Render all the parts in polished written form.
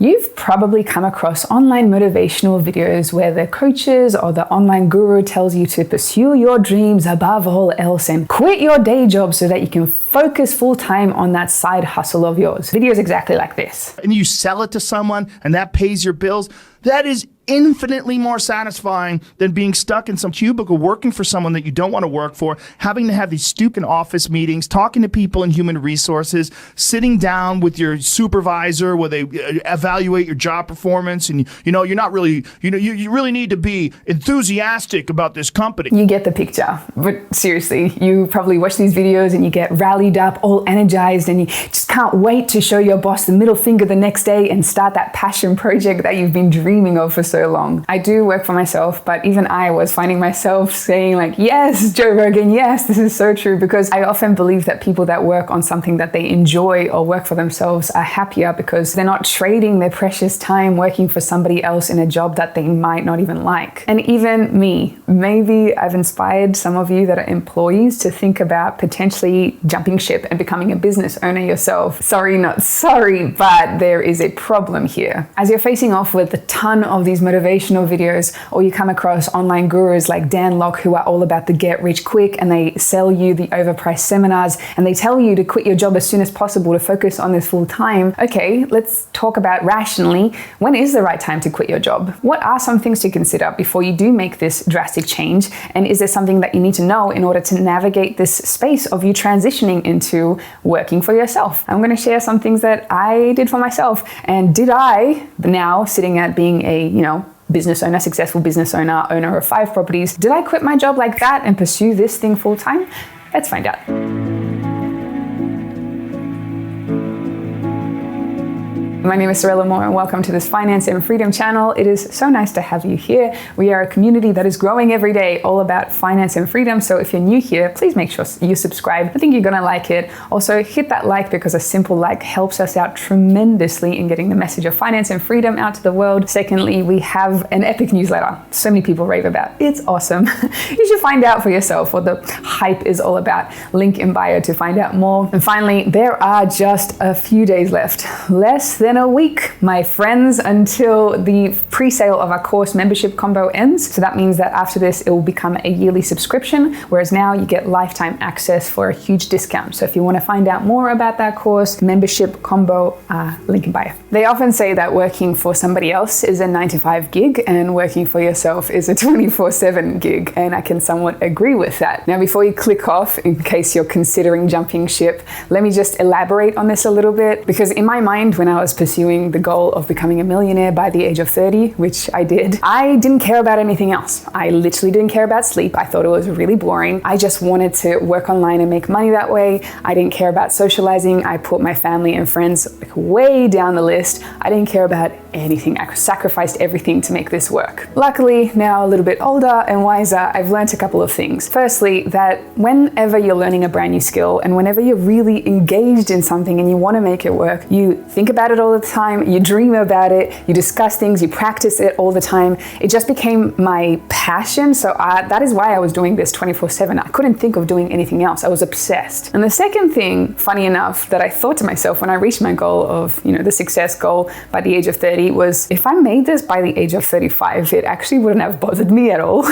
You've probably come across online motivational videos where the coaches or the online guru tells you to pursue your dreams above all else and quit your day job so that you can focus full time on that side hustle of yours. Videos exactly like this. And you sell it to someone and that pays your bills. That is infinitely more satisfying than being stuck in some cubicle working for someone that you don't want to work for, having to have these stupid office meetings, talking to people in human resources, sitting down with your supervisor where they evaluate your job performance, and you're not really, you really need to be enthusiastic about this company. You get the picture. But seriously, you probably watch these videos and you get rallied up, all energized, and you just can't wait to show your boss the middle finger the next day and start that passion project that you've been dreaming of for so long. I do work for myself, but even I was finding myself saying like, yes, Joe Rogan, yes, this is so true, because I often believe that people that work on something that they enjoy or work for themselves are happier because they're not trading their precious time working for somebody else in a job that they might not even like. And even me, maybe I've inspired some of you that are employees to think about potentially jumping ship and becoming a business owner yourself. Sorry, not sorry, but there is a problem here. As you're facing off with a ton of these motivational videos, or you come across online gurus like Dan Locke who are all about the get rich quick, and they sell you the overpriced seminars and they tell you to quit your job as soon as possible to focus on this full time. Okay, let's talk about rationally, when is the right time to quit your job? What are some things to consider before you do make this drastic change? And is there something that you need to know in order to navigate this space of you transitioning into working for yourself? I'm going to share some things that I did for myself. And did I, now sitting at being a, business owner, successful business owner, owner of 5 properties, did I quit my job like that and pursue this thing full time? Let's find out. My name is Sorella Moore and welcome to this Finance and Freedom channel. It is so nice to have you here. We are a community that is growing every day, all about finance and freedom. So if you're new here, please make sure you subscribe. I think you're gonna like it. Also hit that like, because a simple like helps us out tremendously in getting the message of finance and freedom out to the world. Secondly, we have an epic newsletter so many people rave about. It's awesome. You should find out for yourself what the hype is all about. Link in bio to find out more. And finally, there are just a few days left. Less than a week, my friends, until the pre-sale of our course membership combo ends. So that means that after this, it will become a yearly subscription, whereas now you get lifetime access for a huge discount. So if you want to find out more about that course, membership combo, link in bio. They often say that working for somebody else is a 9-to-5 gig and working for yourself is a 24/7 gig. And I can somewhat agree with that. Now, before you click off, in case you're considering jumping ship, let me just elaborate on this a little bit, because in my mind, when I was pursuing the goal of becoming a millionaire by the age of 30, which I did, I didn't care about anything else. I literally didn't care about sleep. I thought it was really boring. I just wanted to work online and make money that way. I didn't care about socializing. I put my family and friends way down the list. I didn't care about anything. I sacrificed everything to make this work. Luckily, now a little bit older and wiser, I've learned a couple of things. Firstly, that whenever you're learning a brand new skill and whenever you're really engaged in something and you want to make it work, you think about it all the time, you dream about it, you discuss things, you practice it all the time. It just became my passion. So that is why I was doing this 24/7. I couldn't think of doing anything else. I was obsessed. And the second thing, funny enough, that I thought to myself when I reached my goal of, the success goal by the age of 30 was, if I made this by the age of 35, it actually wouldn't have bothered me at all.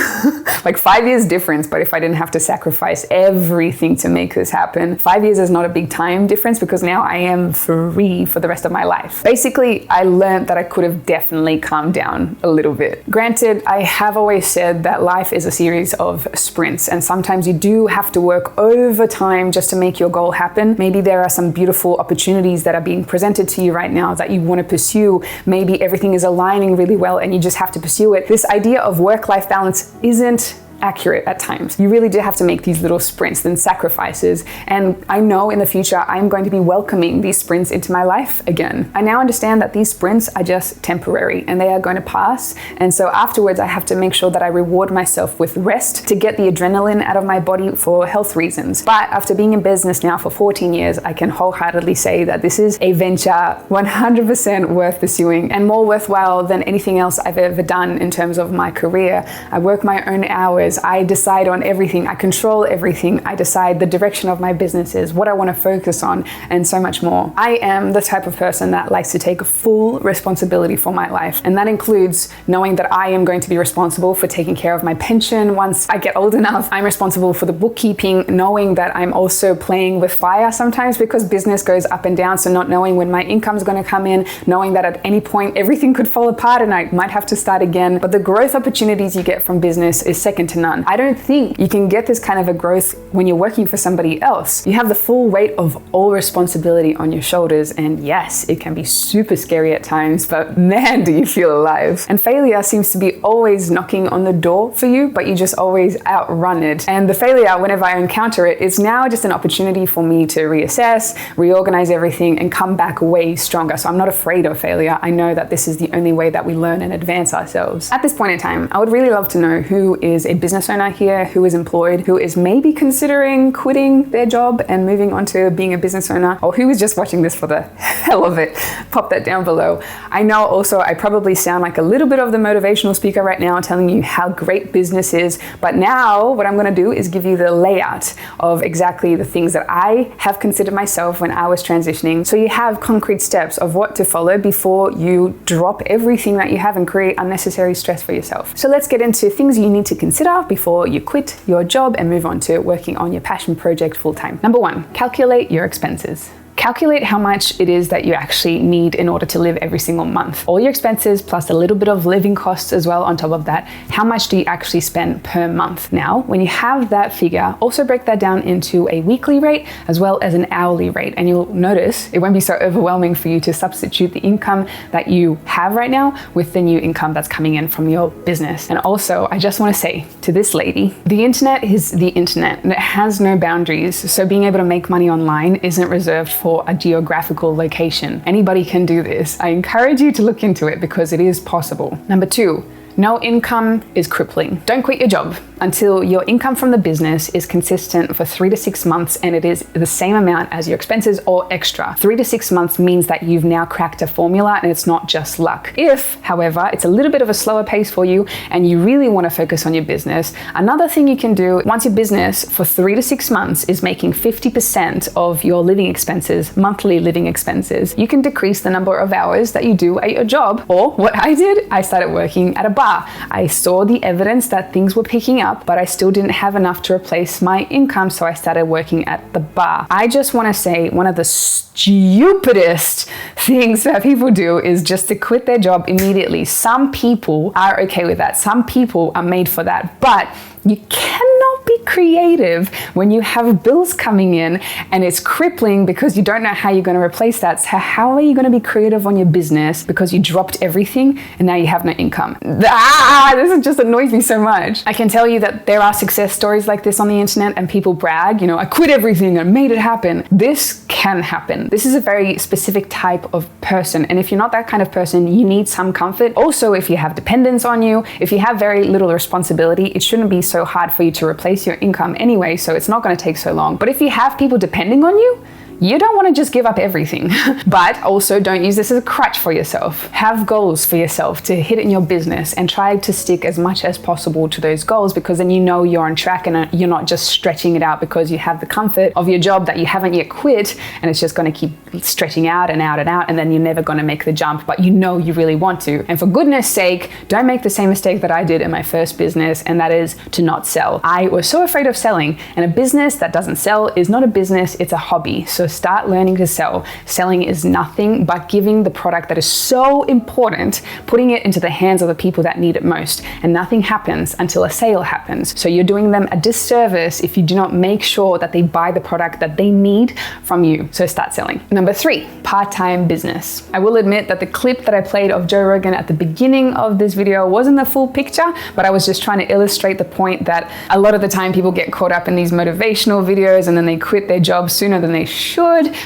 Like 5 years difference, but if I didn't have to sacrifice everything to make this happen, 5 years is not a big time difference, because now I am free for the rest of my life. Basically, I learned that I could have definitely calmed down a little bit. Granted, I have always said that life is a series of sprints, and sometimes you do have to work overtime just to make your goal happen. Maybe there are some beautiful opportunities that are being presented to you right now that you want to pursue. Maybe everything is aligning really well and you just have to pursue it. This idea of work-life balance isn't accurate at times. You really do have to make these little sprints and sacrifices. And I know in the future, I'm going to be welcoming these sprints into my life again. I now understand that these sprints are just temporary and they are going to pass. And so afterwards, I have to make sure that I reward myself with rest to get the adrenaline out of my body for health reasons. But after being in business now for 14 years, I can wholeheartedly say that this is a venture 100% worth pursuing and more worthwhile than anything else I've ever done in terms of my career. I work my own hours. hours. I decide on everything. I control everything. I decide the direction of my businesses, what I want to focus on, and so much more. I am the type of person that likes to take full responsibility for my life. And that includes knowing that I am going to be responsible for taking care of my pension once I get old enough. I'm responsible for the bookkeeping, knowing that I'm also playing with fire sometimes because business goes up and down. So not knowing when my income is going to come in, knowing that at any point everything could fall apart and I might have to start again. But the growth opportunities you get from business is second to none. I don't think you can get this kind of a growth when you're working for somebody else. You have the full weight of all responsibility on your shoulders. And yes, it can be super scary at times, but man, do you feel alive. And failure seems to be always knocking on the door for you, but you just always outrun it. And the failure, whenever I encounter it, it's now just an opportunity for me to reassess, reorganize everything, and come back way stronger. So I'm not afraid of failure. I know that this is the only way that we learn and advance ourselves. At this point in time, I would really love to know who is a business owner here, who is employed, who is maybe considering quitting their job and moving on to being a business owner, or who is just watching this for the hell of it. Pop that down below. I know also I probably sound like a little bit of the motivational speaker right now, telling you how great business is, but now what I'm going to do is give you the layout of exactly the things that I have considered myself when I was transitioning, so you have concrete steps of what to follow before you drop everything that you have and create unnecessary stress for yourself. So let's get into things you need to consider before you quit your job and move on to working on your passion project full time. Number one, calculate your expenses. Calculate how much it is that you actually need in order to live every single month. All your expenses plus a little bit of living costs as well on top of that. How much do you actually spend per month? Now, when you have that figure, also break that down into a weekly rate as well as an hourly rate. And you'll notice it won't be so overwhelming for you to substitute the income that you have right now with the new income that's coming in from your business. And also, I just want to say to this lady, the internet is the internet and it has no boundaries. So being able to make money online isn't reserved for a geographical location. Anybody can do this. I encourage you to look into it because it is possible. Number two, no income is crippling. Don't quit your job until your income from the business is consistent for 3 to 6 months and it is the same amount as your expenses or extra. 3 to 6 months means that you've now cracked a formula and it's not just luck. If, however, it's a little bit of a slower pace for you and you really want to focus on your business, another thing you can do once your business for 3 to 6 months is making 50% of your living expenses, monthly living expenses, you can decrease the number of hours that you do at your job. Or what I did, I started working at a bar. I saw the evidence that things were picking up, but I still didn't have enough to replace my income, so I started working at the bar. I just want to say one of the stupidest things that people do is just to quit their job immediately. Some people are okay with that. Some people are made for that, but you cannot be creative when you have bills coming in and it's crippling because you don't know how you're going to replace that. So how are you going to be creative on your business because you dropped everything and now you have no income? This just annoys me so much. I can tell you that there are success stories like this on the internet and people brag, I quit everything and made it happen. This can happen. This is a very specific type of person. And if you're not that kind of person, you need some comfort. Also, if you have dependents on you, if you have very little responsibility, it shouldn't be so hard for you to replace your income anyway, so it's not going to take so long. But if you have people depending on you, you don't want to just give up everything, but also don't use this as a crutch for yourself. Have goals for yourself to hit in your business and try to stick as much as possible to those goals, because then you're on track and you're not just stretching it out because you have the comfort of your job that you haven't yet quit and it's just going to keep stretching out and out and out, and then you're never going to make the jump, but you really want to. And for goodness sake, don't make the same mistake that I did in my first business, and that is to not sell. I was so afraid of selling, and a business that doesn't sell is not a business, it's a hobby. So start learning to sell. Selling is nothing but giving the product that is so important, putting it into the hands of the people that need it most. And nothing happens until a sale happens. So you're doing them a disservice if you do not make sure that they buy the product that they need from you. So start selling. Number 3, part-time business. I will admit that the clip that I played of Joe Rogan at the beginning of this video wasn't the full picture, but I was just trying to illustrate the point that a lot of the time people get caught up in these motivational videos and then they quit their job sooner than they should.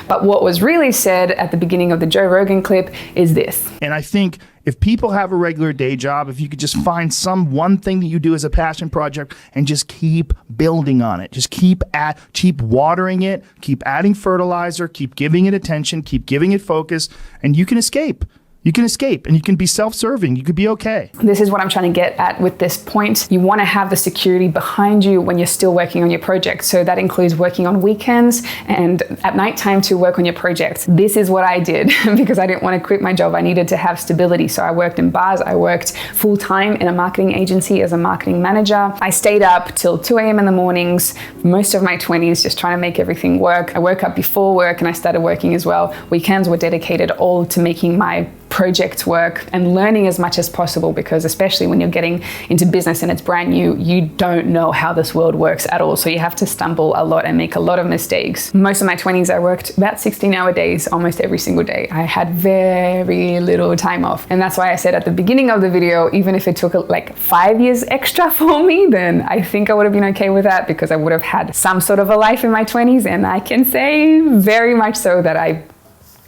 But what was really said at the beginning of the Joe Rogan clip is this. And I think if people have a regular day job, if you could just find one thing that you do as a passion project and just keep building on it, just keep watering it, keep adding fertilizer, keep giving it attention, keep giving it focus, and you can escape. You can escape and you can be self-serving. You could be okay. This is what I'm trying to get at with this point. You want to have the security behind you when you're still working on your project. So that includes working on weekends and at nighttime to work on your projects. This is what I did because I didn't want to quit my job. I needed to have stability. So I worked in bars. I worked full-time in a marketing agency as a marketing manager. I stayed up till 2 a.m. in the mornings, most of my 20s, just trying to make everything work. I woke up before work and I started working as well. Weekends were dedicated all to making my project work and learning as much as possible, because especially when you're getting into business and it's brand new, you don't know how this world works at all. So you have to stumble a lot and make a lot of mistakes. Most of my 20s, I worked about 16-hour days almost every single day. I had very little time off. And that's why I said at the beginning of the video, even if it took like 5 years extra for me, then I think I would have been okay with that, because I would have had some sort of a life in my 20s. And I can say very much so that I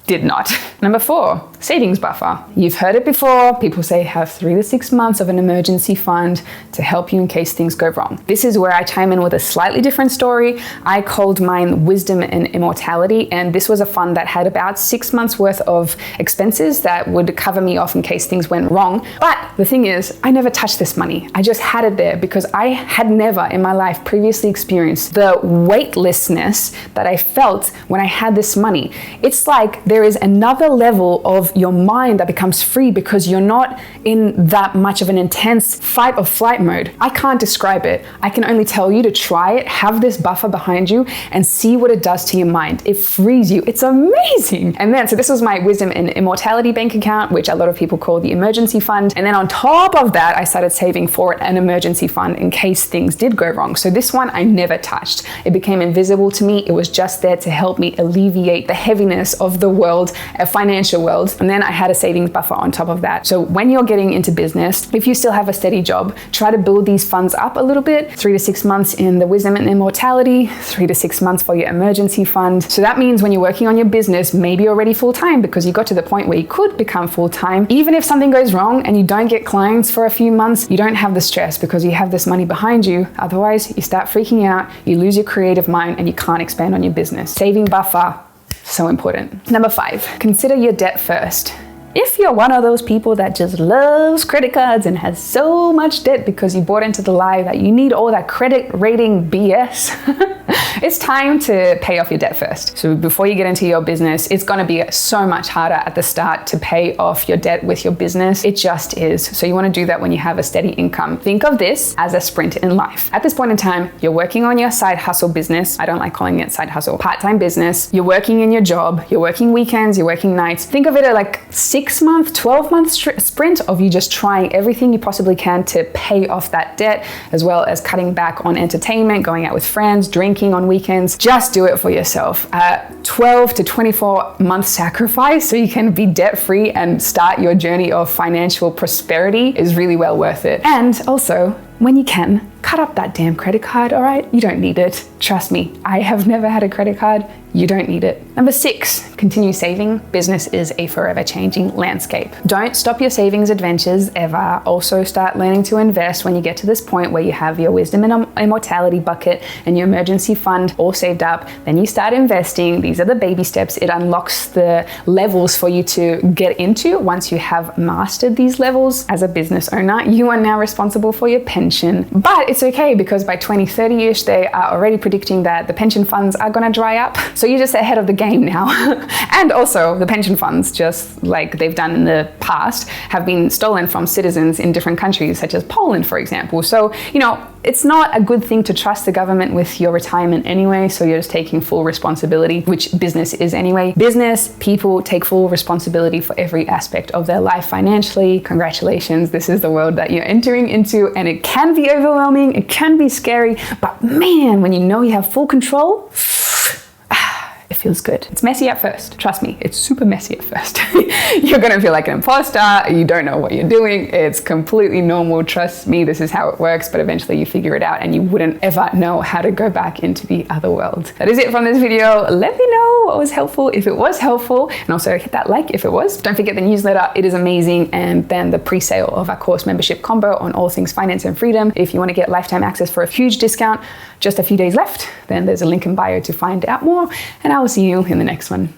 did not. Number 4, savings buffer. You've heard it before. People say have 3 to 6 months of an emergency fund to help you in case things go wrong. This is where I chime in with a slightly different story. I called mine Wisdom and Immortality, and this was a fund that had about 6 months worth of expenses that would cover me off in case things went wrong. But the thing is, I never touched this money. I just had it there because I had never in my life previously experienced the weightlessness that I felt when I had this money. It's like there is another level of your mind that becomes free because you're not in that much of an intense fight or flight mode. I can't describe it. I can only tell you to try it, have this buffer behind you, and see what it does to your mind. It frees you. It's amazing. And then, so this was my Wisdom and Immortality bank account, which a lot of people call the emergency fund. And then on top of that, I started saving for an emergency fund in case things did go wrong. So this one I never touched. It became invisible to me. It was just there to help me alleviate the heaviness of the world, a financial world. And then I had a savings buffer on top of that. So when you're getting into business, if you still have a steady job, try to build these funds up a little bit. 3 to 6 months in the Wisdom and Immortality, 3 to 6 months for your emergency fund. So that means when you're working on your business, maybe you're already full-time because you got to the point where you could become full-time. Even if something goes wrong and you don't get clients for a few months, you don't have the stress because you have this money behind you. Otherwise, you start freaking out, you lose your creative mind, and you can't expand on your business. Saving buffer, so important. Number 5, consider your debt first. If you're one of those people that just loves credit cards and has so much debt because you bought into the lie that you need all that credit rating BS, it's time to pay off your debt first. So before you get into your business, it's going to be so much harder at the start to pay off your debt with your business. It just is. So you want to do that when you have a steady income. Think of this as a sprint in life. At this point in time, you're working on your side hustle business. I don't like calling it side hustle. Part-time business. You're working in your job. You're working weekends. You're working nights. Think of it as like 6-month, 12-month sprint of you just trying everything you possibly can to pay off that debt, as well as cutting back on entertainment, going out with friends, drinking on weekends. Just do it for yourself. 12 to 24 month sacrifice so you can be debt free and start your journey of financial prosperity is really well worth it. And also, when you can, cut up that damn credit card, all right? You don't need it. Trust me, I have never had a credit card. You don't need it. Number 6, continue saving. Business is a forever changing landscape. Don't stop your savings adventures ever. Also start learning to invest when you get to this point where you have your Wisdom and Immortality bucket and your emergency fund all saved up. Then you start investing. These are the baby steps. It unlocks the levels for you to get into. Once you have mastered these levels as a business owner, you are now responsible for your pension. But it's okay because by 2030-ish, they are already predicting that the pension funds are gonna dry up. So you're just ahead of the game now. And also the pension funds, just like they've done in the past, have been stolen from citizens in different countries, such as Poland, for example. So, you know, it's not a good thing to trust the government with your retirement anyway. So you're just taking full responsibility, which business is anyway. Business people take full responsibility for every aspect of their life financially. Congratulations. This is the world that you're entering into, and it can be overwhelming. It can be scary, but man, when you know you have full control, it feels good. It's messy at first. Trust me, it's super messy at first. You're gonna feel like an imposter. You don't know what you're doing. It's completely normal. Trust me, this is how it works, but eventually you figure it out and you wouldn't ever know how to go back into the other world. That is it from this video. Let me know what was helpful, if it was helpful, and also hit that like if it was. Don't forget the newsletter. It is amazing. And then the pre-sale of our course membership combo on all things finance and freedom. If you want to get lifetime access for a huge discount, just a few days left, then there's a link in bio to find out more. And I will see you in the next one.